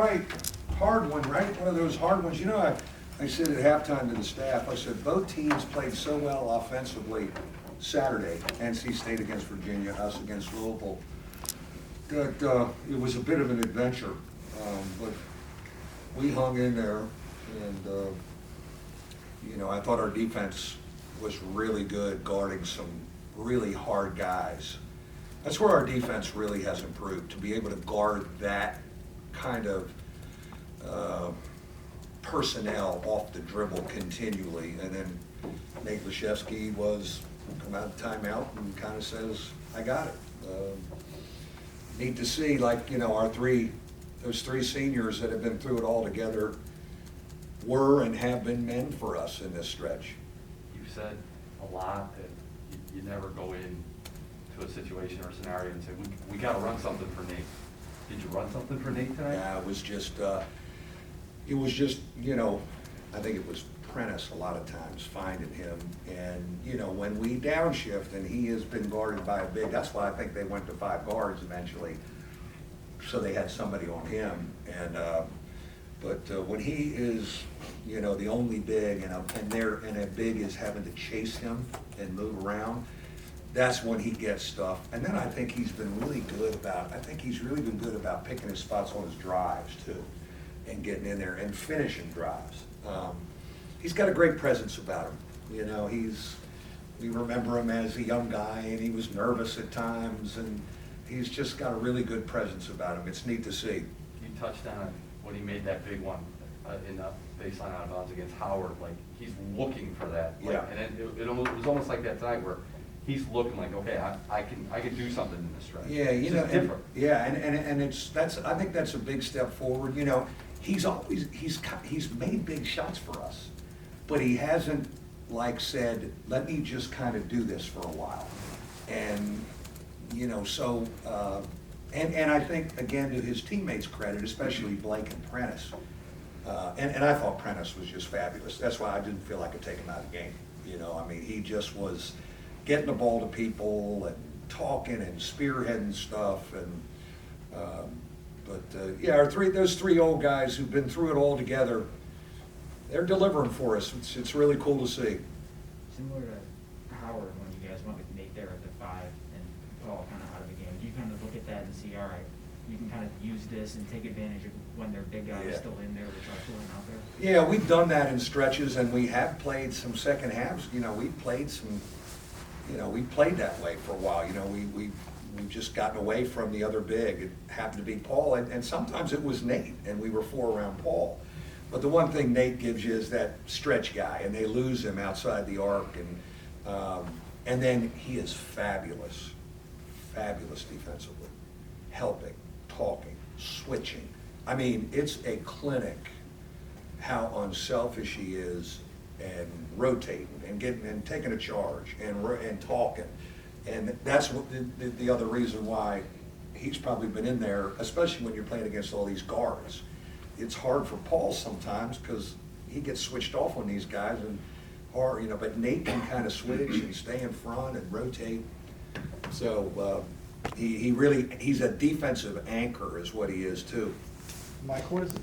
right. Hard one, right? One of those hard ones. You know, I said at halftime to the staff, I said, both teams played so well offensively Saturday, NC State against Virginia, us against Louisville, that it was a bit of an adventure. But we hung in there, and, you know, I thought our defense was really good guarding some really hard guys. That's where our defense really has improved, to be able to guard that kind of personnel off the dribble continually. And then Nate Laszewski come out of timeout and kind of says, I got it. Neat to see, like, you know, those three seniors that have been through it all together were and have been men for us in this stretch. You've said a lot that you never go in to a situation or scenario and say, we got to run something for Nate. Did you run something for Nate tonight? Yeah, it was just, you know, I think it was Prentice a lot of times finding him. And, you know, when we downshift and he has been guarded by a big, that's why I think they went to 5 guards eventually. So they had somebody on him. And, but when he is, you know, the only big and a big is having to chase him and move around, that's when he gets stuff. And then I think he's been really good about picking his spots on his drives too, and getting in there and finishing drives. He's got a great presence about him. You know, we remember him as a young guy, and he was nervous at times, and he's just got a really good presence about him. It's neat to see. You touched on when he made that big one in the baseline out of bounds against Howard. Like, he's looking for that. Like, Yeah. And it was almost like that tonight where he's looking like, okay, I can do something in this stretch. Yeah, you It's know, just different. I think that's a big step forward. You know, he's made big shots for us, but he hasn't like said, let me just kind of do this for a while. And, you know, so, and I think, again, to his teammates' credit, especially Blake and Prentice, and I thought Prentice was just fabulous. That's why I didn't feel like I could take him out of the game. You know, I mean, he just was getting the ball to people and talking and spearheading stuff. And yeah, those three old guys who've been through it all together, they're delivering for us. It's really cool to see. Similar to Howard, when you guys went with Nate there at the 5 and Paul kind of out of the game, do you kind of look at that and see, all right, you can kind of use this and take advantage of when their big guy is still in there, which are filling out there? Yeah, we've done that in stretches, and we have played some second halves. You know, we played that way for a while. You know, we've just gotten away from the other big. It happened to be Paul, and sometimes it was Nate, and we were 4 around Paul. But the one thing Nate gives you is that stretch guy, and they lose him outside the arc, and then he is fabulous defensively, helping, talking, switching. I mean, it's a clinic how unselfish he is, and rotating and getting and taking a charge and talking. And that's what the other reason why he's probably been in there, especially when you're playing against all these guards. It's hard for Paul sometimes because he gets switched off on these guys, or you know, but Nate can kind of switch and stay in front and rotate. So he's a defensive anchor is what he is too. Mike, what is it